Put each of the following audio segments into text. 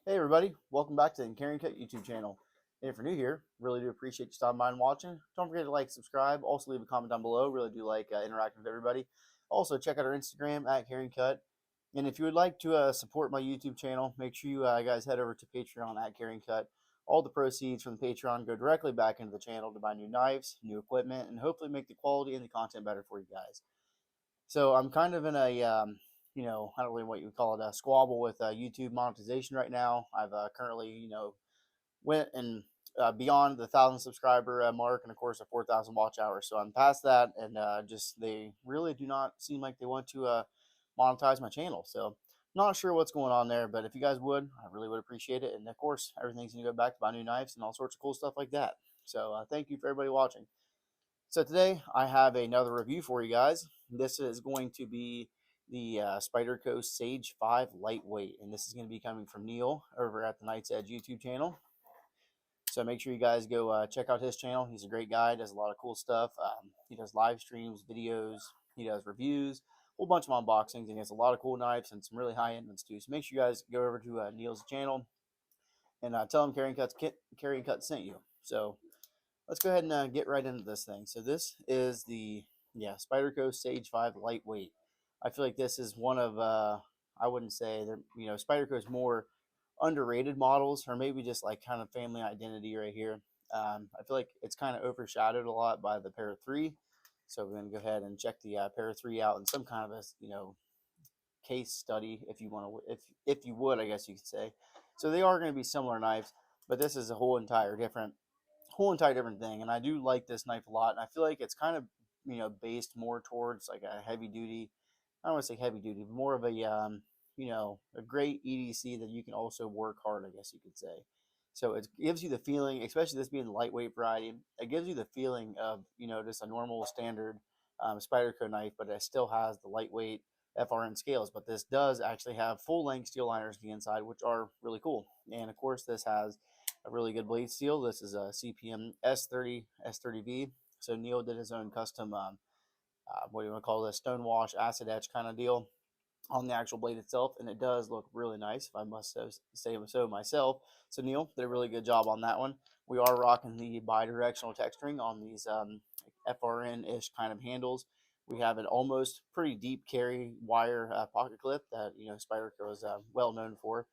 Hey everybody, welcome back to the Carryandcut YouTube channel. And if you're new here, really do appreciate you stopping by and watching. Don't forget to like, subscribe, also leave a comment down below. Really do like interacting with everybody. Also check out our Instagram at Carryandcut. And if you would like to support my YouTube channel, make sure you guys head over to Patreon at Carryandcut. All the proceeds from the Patreon go directly back into the channel to buy new knives, new equipment, and hopefully make the quality and the content better for you guys. So I'm kind of in a, I don't really know what you would call it, a squabble with YouTube monetization right now. I've currently, went and beyond the 1,000 subscriber mark, and of course the 4,000 watch hours. So I'm past that, and just they really do not seem like they want to monetize my channel. So not sure what's going on there, but if you guys would, I really would appreciate it. And of course, everything's gonna go back to buy new knives and all sorts of cool stuff like that. So thank you for everybody watching. So today I have another review for you guys. This is going to be the Spyderco Sage 5 Lightweight, and this is going to be coming from Neil over at the Knight's Edge YouTube channel. So make sure you guys go check out his channel. He's a great guy, does a lot of cool stuff. He does live streams, videos, he does reviews, a whole bunch of unboxings, and he has a lot of cool knives and some really high-end ones too. So make sure you guys go over to Neil's channel and tell him Carryandcut sent you. So let's go ahead and get right into this thing. So this is the Spyderco Sage 5 Lightweight. I feel like this is one of I wouldn't say they're Spyderco is more underrated models, or maybe just like kind of family identity right here. I feel like it's kind of overshadowed a lot by the Para 3. So we're going to go ahead and check the Para 3 out in some kind of a case study, if you want to, if you would, I guess you could say. So they are going to be similar knives, but this is a whole entire different thing. And I do like this knife a lot, and I feel like it's kind of based more towards like a heavy duty, I don't want to say heavy duty, but more of a a great EDC that you can also work hard, I guess you could say. So it gives you the feeling, especially this being the lightweight variety, it gives you the feeling of just a normal standard Spyderco knife, but it still has the lightweight FRN scales. But this does actually have full length steel liners on the inside, which are really cool. And of course, this has a really good blade steel. This is a CPM S30V. So Neil did his own custom, what do you want to call this, stonewash acid etch kind of deal on the actual blade itself, and it does look really nice, if I must say so myself. So Neil did a really good job on that one. We are rocking the bi-directional texturing on these FRN-ish kind of handles. We have an almost pretty deep carry wire pocket clip that Spyderco is well known for.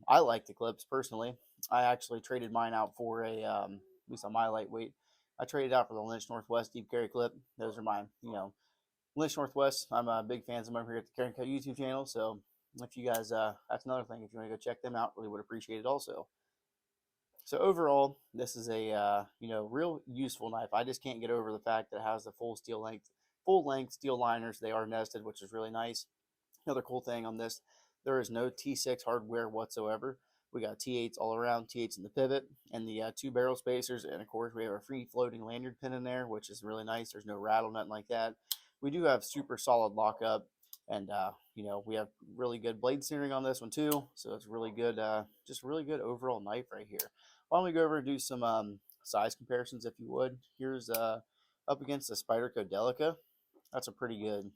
I like the clips personally. I actually traded mine out for at least on my lightweight. I traded out for the Lynch Northwest deep carry clip. Those are my, Lynch Northwest. I'm a big fans of them over here at the Carryandcut YouTube channel. So if you guys, that's another thing. If you want to go check them out, really would appreciate it also. So overall, this is a real useful knife. I just can't get over the fact that it has the full length steel liners. They are nested, which is really nice. Another cool thing on this, there is no T6 hardware whatsoever. We got T8s all around, T8s in the pivot, and the two barrel spacers, and of course we have a free floating lanyard pin in there, which is really nice. There's no rattle, nothing like that. We do have super solid lockup, and we have really good blade steering on this one too. So it's really good, just really good overall knife right here. Why don't we go over and do some size comparisons, if you would? Here's up against the Spyderco Delica. That's a pretty good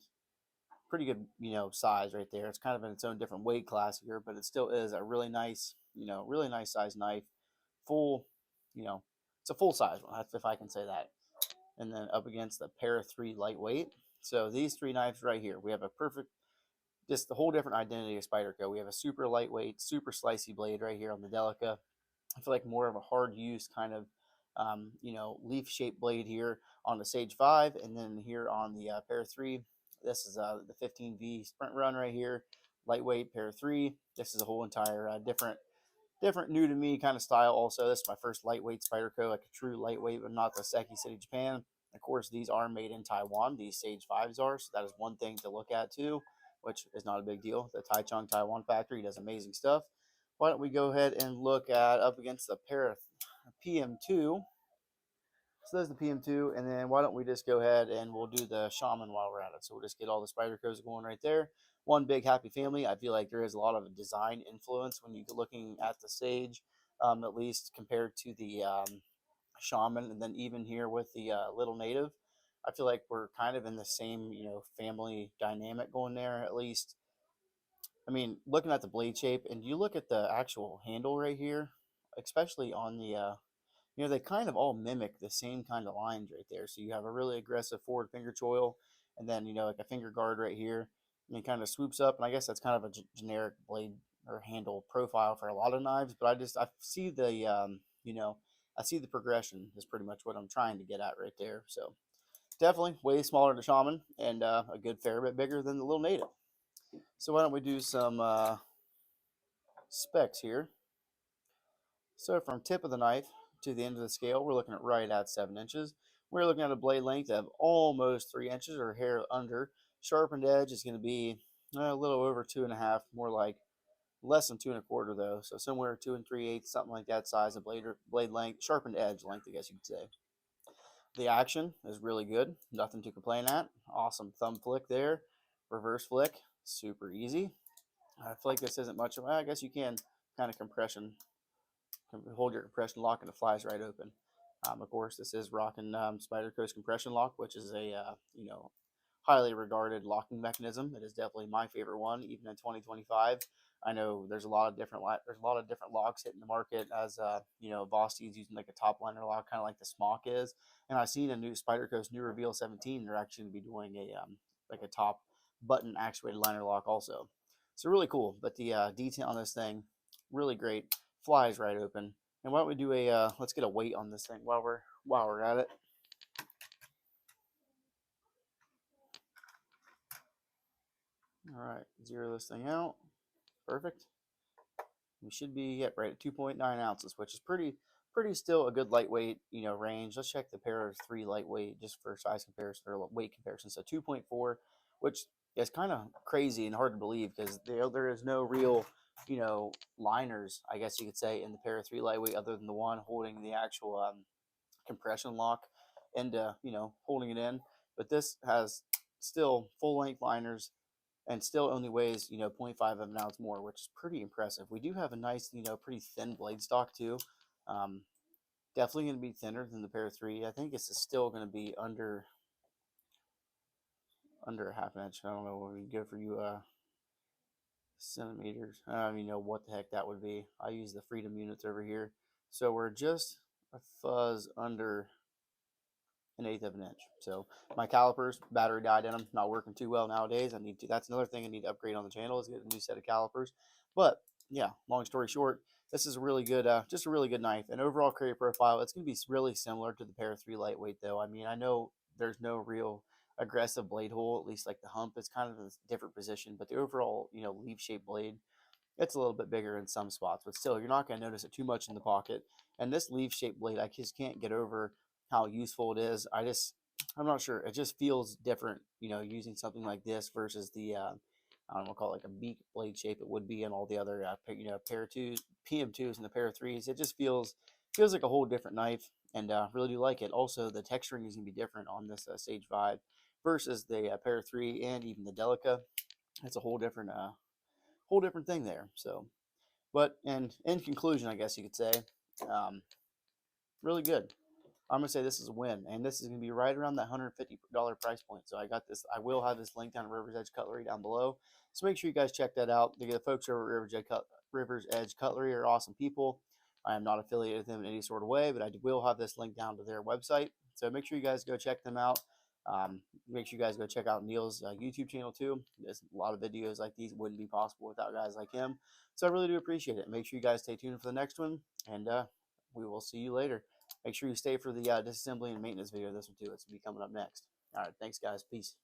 size right there. It's kind of in its own different weight class here, but it still is a really nice really nice size knife. Full, it's a full size one, if I can say that. And then up against the Para 3 Lightweight. So these three knives right here, we have a perfect, just the whole different identity of Spyderco. We have a super lightweight, super slicey blade right here on the Delica. I feel like more of a hard use kind of leaf shaped blade here on the Sage 5, and then here on the Para 3. This is the 15V Sprint Run right here, lightweight Para 3. This is a whole entire different new to me kind of style. Also, this is my first lightweight Spyderco, like a true lightweight, but not the Seki City, Japan. Of course, these are made in Taiwan. These Sage 5s are, so that is one thing to look at too, which is not a big deal. The Taichung Taiwan factory does amazing stuff. Why don't we go ahead and look at up against the Para PM2. So there's the PM2, and then why don't we just go ahead and we'll do the Shaman while we're at it. So we'll just get all the Spydercos going right there. One big happy family. I feel like there is a lot of design influence when you're looking at the Sage, at least compared to the Shaman, and then even here with the Little Native. I feel like we're kind of in the same family dynamic going there, at least I mean, looking at the blade shape, and you look at the actual handle right here, especially on the, you know, they kind of all mimic the same kind of lines right there. So you have a really aggressive forward finger choil, and then, you know, like a finger guard right here, and it kind of swoops up. And I guess that's kind of a generic blade or handle profile for a lot of knives. But I see the, you know, I see the progression is pretty much what I'm trying to get at right there. So definitely way smaller than the Shaman, and a good fair bit bigger than the little Native. So why don't we do some specs here. So from tip of the knife to the end of the scale, we're looking at right at 7 inches. We're looking at a blade length of almost 3 inches or hair under. Sharpened edge is going to be a little over 2.5, more like less than 2.25 though. So somewhere 2 3/8, something like that size of blade length, sharpened edge length, I guess you could say. The action is really good, nothing to complain at. Awesome thumb flick there, reverse flick, super easy. I feel like this isn't much of, I guess you can kind of compression, hold your compression lock and it flies right open. Of course, this is rocking Spyderco compression lock, which is a you know, highly regarded locking mechanism. It is definitely my favorite one, even in 2025. I know there's a lot of different locks hitting the market, as you know, Vosti's using like a top liner lock, kind of like the Smock is. And I've seen a new Spyderco's new Reveal 17. They're actually going to be doing a like a top button actuated liner lock also. So really cool. But the detail on this thing, really great. Flies right open. And why don't we do a let's get a weight on this thing while we're at it. All right, zero this thing out. Perfect. We should be right at 2.9 ounces, which is pretty still a good lightweight, you know, range. Let's check the pair of 3 lightweight just for size comparison or weight comparison. So 2.4, which is kind of crazy and hard to believe because there is no real, you know, liners, I guess you could say, in the pair of 3 lightweight other than the one holding the actual compression lock and you know, holding it in. But this has still full length liners and still only weighs, you know, 0.5 of an ounce more, which is pretty impressive. We do have a nice, you know, pretty thin blade stock too. Um, Definitely going to be thinner than the pair of 3. I think this is still going to be under a half inch. I don't know what we go for you centimeters. I don't even know what the heck that would be. I use the Freedom units over here, so we're just a fuzz under 1/8 of an inch. So my calipers, battery died in them, not working too well nowadays. That's another thing I need to upgrade on the channel, is get a new set of calipers. But yeah, long story short, this is a really good, just a really good knife. And overall carry profile, it's going to be really similar to the pair of 3 lightweight though. I mean, I know there's no real aggressive blade hole, at least like the hump is kind of a different position, but the overall, you know, leaf shaped blade, it's a little bit bigger in some spots, but still, you're not going to notice it too much in the pocket. And this leaf shaped blade, I just can't get over how useful it is. I'm not sure. It just feels different, you know, using something like this versus the, I don't know, call it like a beak blade shape it would be in all the other, you know, pair of 2s, PM2s and the pair of 3s. It just feels like a whole different knife, and really do like it. Also, the texturing is going to be different on this Sage 5 versus the pair of 3 and even the Delica. It's a whole different thing there. So, but in conclusion, I guess you could say, um, really good. I'm gonna say this is a win, and this is gonna be right around that $150 price point. So I got this. I will have this link down to River's Edge Cutlery down below. So make sure you guys check that out. The folks over at River's Edge Cutlery are awesome people. I am not affiliated with them in any sort of way, but I will have this link down to their website. So make sure you guys go check them out. Make sure you guys go check out Neil's YouTube channel too. There's a lot of videos like these wouldn't be possible without guys like him. So I really do appreciate it. Make sure you guys stay tuned for the next one, and we will see you later. Make sure you stay for the disassembly and maintenance video of this one too. It's going to be coming up next. All right, thanks guys. Peace.